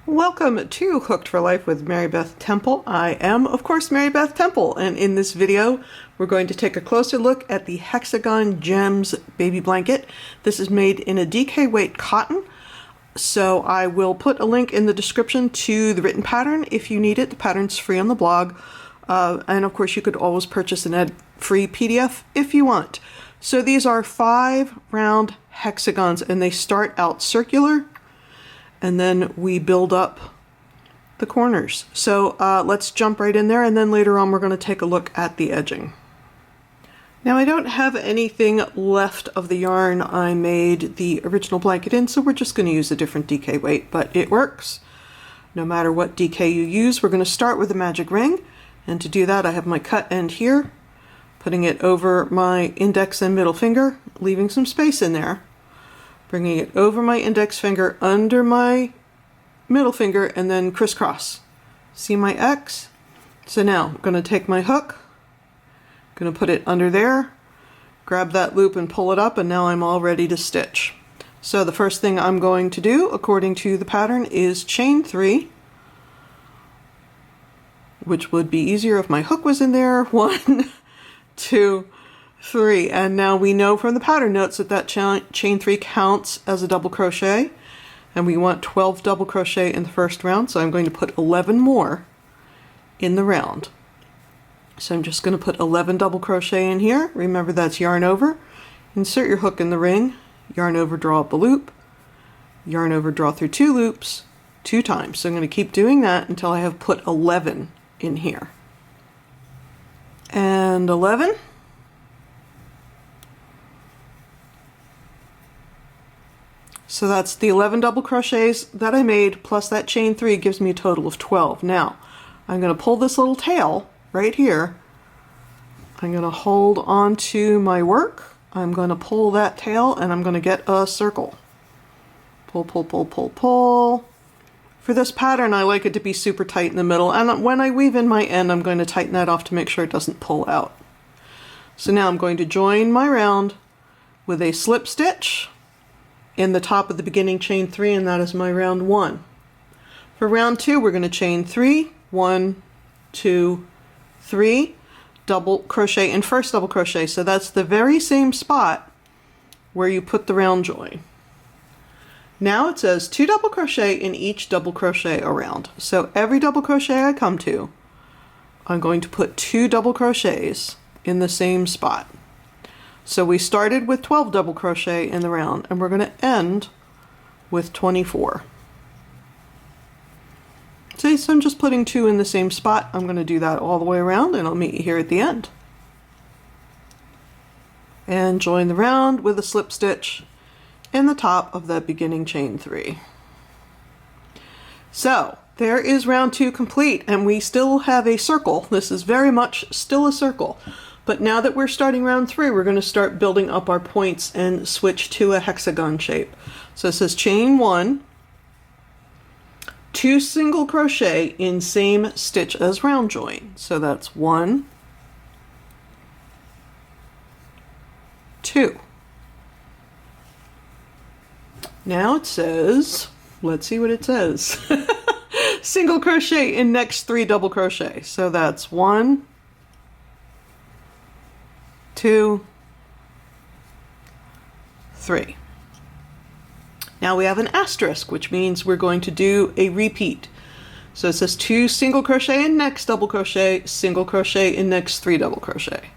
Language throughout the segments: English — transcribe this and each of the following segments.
Welcome to Hooked for Life with Mary Beth Temple. I am, of course, Mary Beth Temple, and in this video we're going to take a closer look at the Hexagon Gems baby blanket. This is made in a DK weight cotton, so I will put a link in the description to the written pattern if you need it. The pattern's free on the blog, and of course you could always purchase an ad-free PDF if you want. So these are 5 round hexagons, and they start out circular, and then we build up the corners. So let's jump right in there, and then later on we're going to take a look at the edging. Now I don't have anything left of the yarn I made the original blanket in, so we're just going to use a different DK weight, but it works. No matter what DK you use, we're going to start with a magic ring, and to do that I have my cut end here, putting it over my index and middle finger, leaving some space in there. Bringing it over my index finger, under my middle finger, and then crisscross. See my X? So now I'm going to take my hook, going to put it under there, grab that loop and pull it up, and now I'm all ready to stitch. So the first thing I'm going to do, according to the pattern, is chain 3, which would be easier if my hook was in there. 1, 2, 3, and now we know from the pattern notes that chain 3 counts as a double crochet, and we want 12 double crochet in the first round, so I'm going to put 11 more in the round. So I'm just going to put 11 double crochet in here. Remember, that's yarn over, insert your hook in the ring, yarn over, draw up a loop, yarn over, draw through 2 loops 2 times. So I'm going to keep doing that until I have put 11 in here. And 11. So that's the 11 double crochets that I made, plus that chain 3 gives me a total of 12. Now, I'm going to pull this little tail right here. I'm going to hold on to my work. I'm going to pull that tail, and I'm going to get a circle. Pull, pull, pull, pull, pull. For this pattern, I like it to be super tight in the middle, and when I weave in my end, I'm going to tighten that off to make sure it doesn't pull out. So now I'm going to join my round with a slip stitch in the top of the beginning chain 3, and that is my round 1. For round 2, we're going to chain 3, 1, 2, 3, double crochet in first double crochet. So that's the very same spot where you put the round join. Now it says 2 double crochet in each double crochet around. So every double crochet I come to, I'm going to put 2 double crochets in the same spot. So we started with 12 double crochet in the round, and we're going to end with 24. See, so I'm just putting 2 in the same spot. I'm going to do that all the way around, and I'll meet you here at the end. And join the round with a slip stitch in the top of that beginning chain 3. So there is round 2 complete, and we still have a circle. This is very much still a circle. But now that we're starting round 3, we're going to start building up our points and switch to a hexagon shape. So it says chain 1, 2 single crochet in same stitch as round join. So that's 1, 2. Now it says, let's see what it says. Single crochet in next 3 double crochet. So that's 1, 2, 3. Now we have an asterisk, which means we're going to do a repeat. So it says 2 single crochet in next double crochet, single crochet in next 3 double crochet.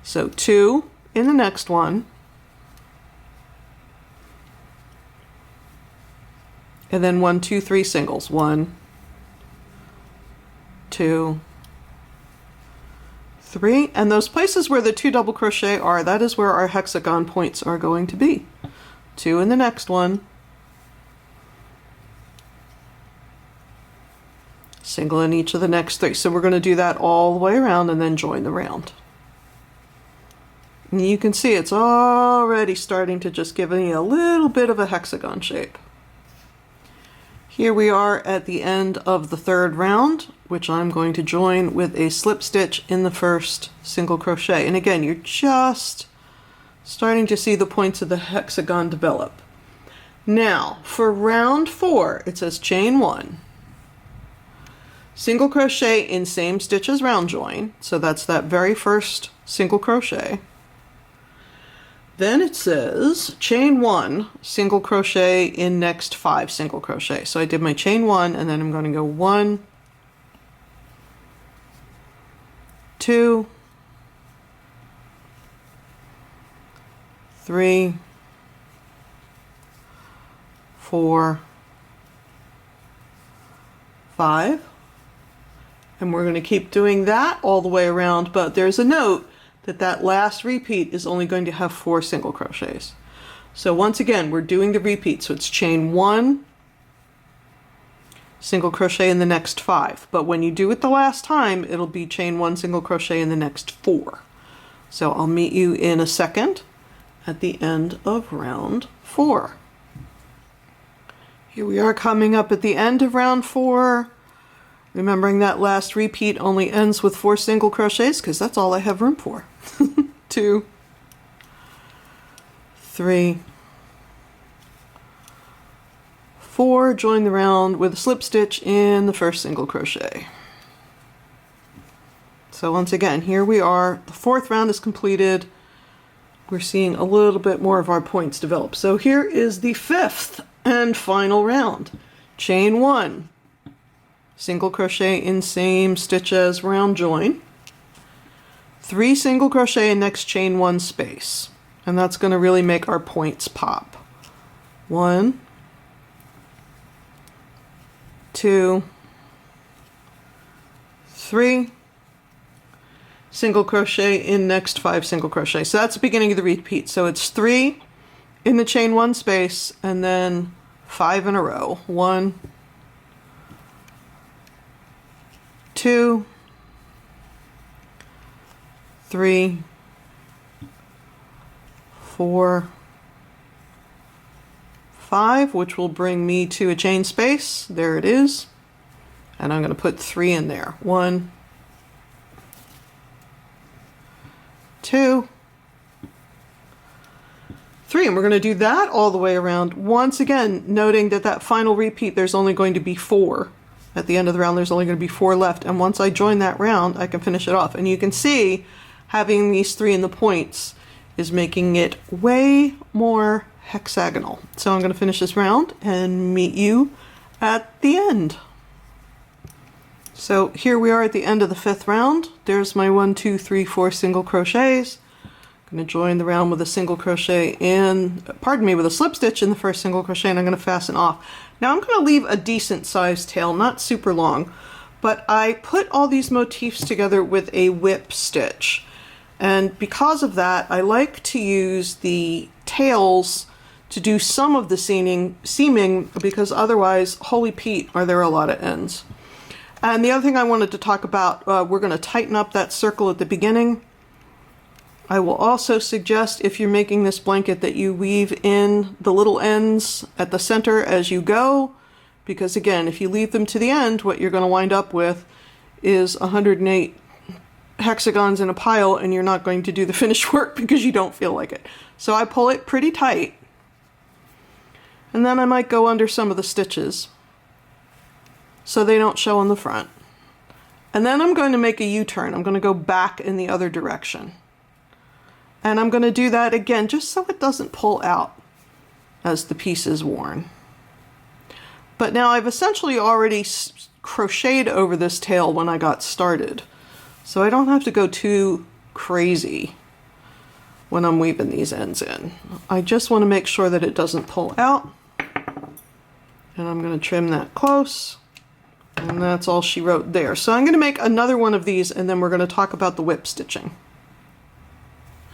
So 2 in the next one, and then 1, 2, 3 singles. 1, 2, 3, and those places where the 2 double crochet are, that is where our hexagon points are going to be. 2 in the next one, single in each of the next 3. So we're going to do that all the way around and then join the round. And you can see it's already starting to just give me a little bit of a hexagon shape. Here we are at the end of the 3rd round, which I'm going to join with a slip stitch in the first single crochet. And again, you're just starting to see the points of the hexagon develop. Now for round 4, it says chain 1, single crochet in same stitch as round join, so that's that very first single crochet. Then it says chain 1, single crochet in next 5 single crochet. So I did my chain 1, and then I'm going to go 1, 2, 3, 4, 5, and we're going to keep doing that all the way around, but there's a note that that last repeat is only going to have 4 single crochets. So once again, we're doing the repeat, so it's chain 1, single crochet in the next 5, but when you do it the last time, it'll be chain 1, single crochet in the next 4. So I'll meet you in a second at the end of round 4. Here we are coming up at the end of round 4. Remembering that last repeat only ends with 4 single crochets because that's all I have room for. 2, 3, 4, join the round with a slip stitch in the first single crochet. So once again, here we are, the 4th round is completed. We're seeing a little bit more of our points develop. So here is the 5th and final round. Chain 1, single crochet in same stitch as round join, 3 single crochet in next chain 1 space, and that's going to really make our points pop. 1, 2, 3, single crochet in next 5 single crochet. So that's the beginning of the repeat. So it's 3 in the chain 1 space and then 5 in a row. 1, 2, 3, 4, 5, which will bring me to a chain space. There it is. And I'm going to put 3 in there. 1, 2, 3, and we're going to do that all the way around. Once again, noting that that final repeat, there's only going to be 4. At the end of the round, there's only going to be 4 left, and once I join that round, I can finish it off. And you can see having these 3 in the points is making it way more hexagonal. So I'm going to finish this round and meet you at the end. So here we are at the end of the 5th round. There's my 1, 2, 3, 4 single crochets. I'm going to join the round with a single crochet in, with a slip stitch in the first single crochet, and I'm going to fasten off. Now I'm going to leave a decent sized tail, not super long, but I put all these motifs together with a whip stitch. And because of that, I like to use the tails to do some of the seaming because otherwise, holy Pete, are there a lot of ends. And the other thing I wanted to talk about, we're going to tighten up that circle at the beginning. I will also suggest if you're making this blanket that you weave in the little ends at the center as you go, because again, if you leave them to the end, what you're going to wind up with is 108 hexagons in a pile, and you're not going to do the finished work because you don't feel like it. So I pull it pretty tight, and then I might go under some of the stitches so they don't show on the front. And then I'm going to make a U-turn. I'm going to go back in the other direction. And I'm going to do that again just so it doesn't pull out as the piece is worn. But now I've essentially already crocheted over this tail when I got started. So I don't have to go too crazy when I'm weaving these ends in. I just want to make sure that it doesn't pull out. And I'm going to trim that close. And that's all she wrote there. So I'm going to make another one of these, and then we're going to talk about the whip stitching.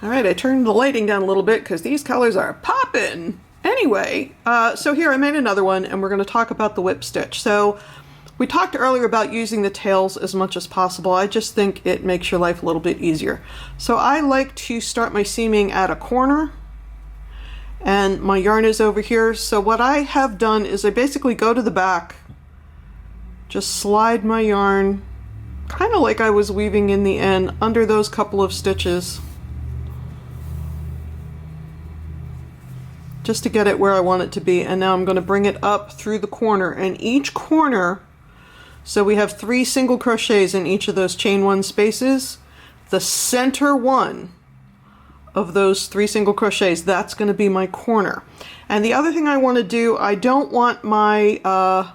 All right, I turned the lighting down a little bit because these colors are popping. Anyway, so here I made another one, and we're going to talk about the whip stitch. So we talked earlier about using the tails as much as possible. I just think it makes your life a little bit easier. So I like to start my seaming at a corner, and my yarn is over here. So what I have done is I basically go to the back, just slide my yarn, kind of like I was weaving in the end, under those couple of stitches. just to get it where I want it to be. And now I'm going to bring it up through the corner, and each corner, so we have 3 single crochets in each of those chain 1 spaces. The center one of those 3 single crochets, that's going to be my corner. And the other thing I want to do, I don't want to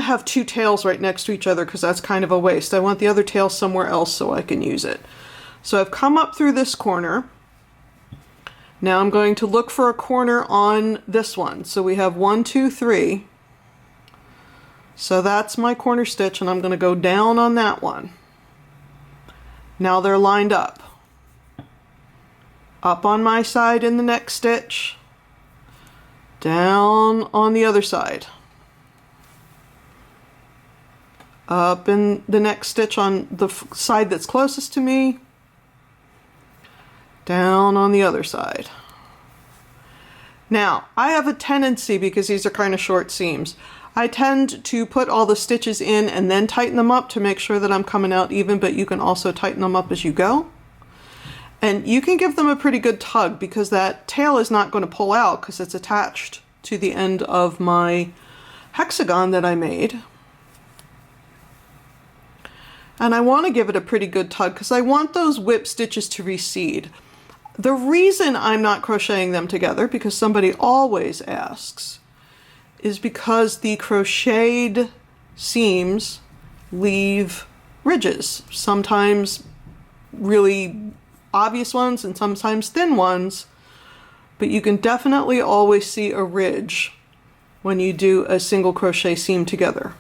have 2 tails right next to each other because that's kind of a waste. I want the other tail somewhere else so I can use it. So I've come up through this corner. Now I'm going to look for a corner on this one. So we have 1, 2, 3. So that's my corner stitch, and I'm going to go down on that one. Now they're lined up. Up on my side in the next stitch. Down on the other side. Up in the next stitch on the side that's closest to me. Down on the other side. Now, I have a tendency, because these are kind of short seams, I tend to put all the stitches in and then tighten them up to make sure that I'm coming out even, but you can also tighten them up as you go. And you can give them a pretty good tug because that tail is not going to pull out because it's attached to the end of my hexagon that I made. And I want to give it a pretty good tug because I want those whip stitches to recede. The reason I'm not crocheting them together, because somebody always asks, is because the crocheted seams leave ridges, sometimes really obvious ones and sometimes thin ones, but you can definitely always see a ridge when you do a single crochet seam together.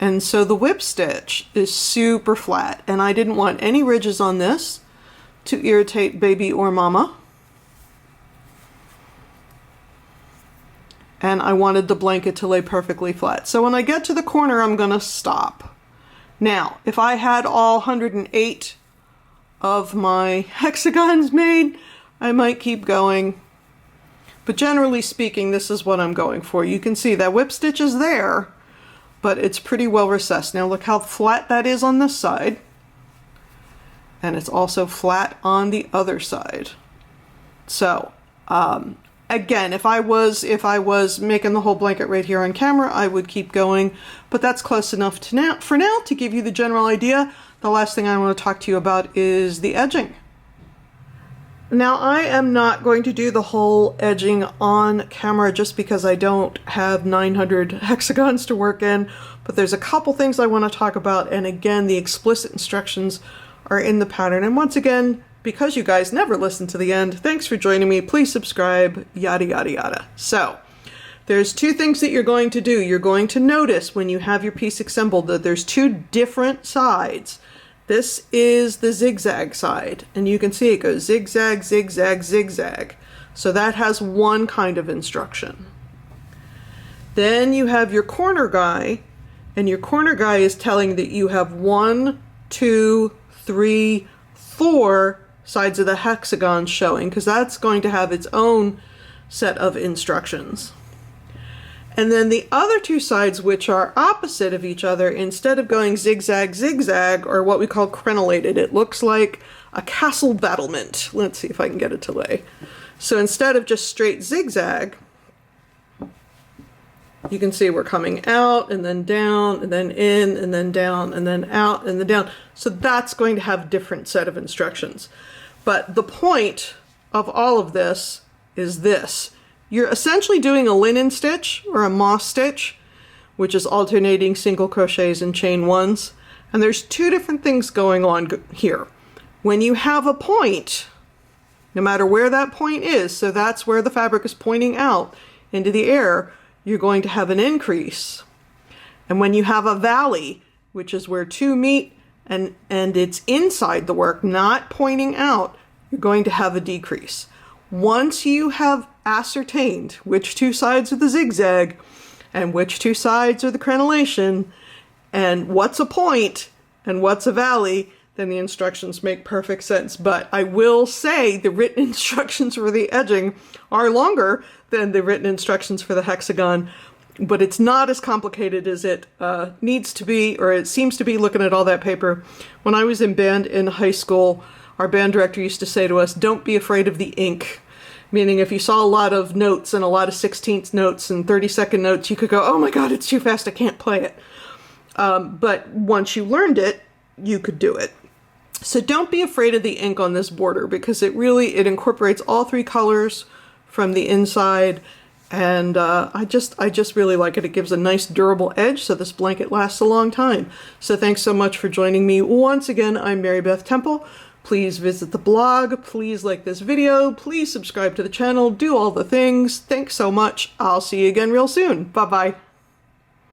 And so the whip stitch is super flat, and I didn't want any ridges on this to irritate baby or mama. And I wanted the blanket to lay perfectly flat. So when I get to the corner, I'm going to stop. Now, if I had all 108 of my hexagons made, I might keep going. But generally speaking, this is what I'm going for. You can see that whip stitch is there, but it's pretty well recessed. Now look how flat that is on this side. And it's also flat on the other side. So, again, if I was making the whole blanket right here on camera, I would keep going, but that's close enough to for now to give you the general idea. The last thing I want to talk to you about is the edging. Now, I am not going to do the whole edging on camera just because I don't have 900 hexagons to work in, but there's a couple things I want to talk about, and again, the explicit instructions are in the pattern. And once again, because you guys never listen to the end, thanks for joining me. Please subscribe, yada, yada, yada. So there's 2 things that you're going to do. You're going to notice when you have your piece assembled that there's 2 different sides. This is the zigzag side, and you can see it goes zigzag, zigzag, zigzag. So that has one kind of instruction. Then you have your corner guy, and your corner guy is telling that you have 1, 2, 3, 4 sides of the hexagon showing, because that's going to have its own set of instructions. And then the other 2 sides, which are opposite of each other, instead of going zigzag, zigzag, or what we call crenellated, it looks like a castle battlement. Let's see if I can get it to lay. So instead of just straight zigzag, you can see we're coming out and then down and then in and then down and then out and then down. So that's going to have a different set of instructions. But the point of all of this is this. You're essentially doing a linen stitch or a moss stitch, which is alternating single crochets and chain 1s. And there's 2 different things going on here. When you have a point, no matter where that point is, so that's where the fabric is pointing out into the air, you're going to have an increase. And when you have a valley, which is where 2 meet and it's inside the work, not pointing out, you're going to have a decrease. Once you have ascertained which 2 sides are the zigzag and which 2 sides are the crenellation and what's a point and what's a valley, then the instructions make perfect sense. But I will say the written instructions for the edging are longer than the written instructions for the hexagon, but it's not as complicated as it needs to be, or it seems to be looking at all that paper. When I was in band in high school, our band director used to say to us, "Don't be afraid of the ink," Meaning if you saw a lot of notes and a lot of 16th notes and 30-second notes, you could go, oh my God, it's too fast, I can't play it. But once you learned it, you could do it. So don't be afraid of the ink on this border, because it incorporates all three colors from the inside. And I just really like it. It gives a nice durable edge, so this blanket lasts a long time. So thanks so much for joining me. Once again, I'm Mary Beth Temple. Please visit the blog. Please like this video. Please subscribe to the channel. Do all the things. Thanks so much. I'll see you again real soon. Bye-bye.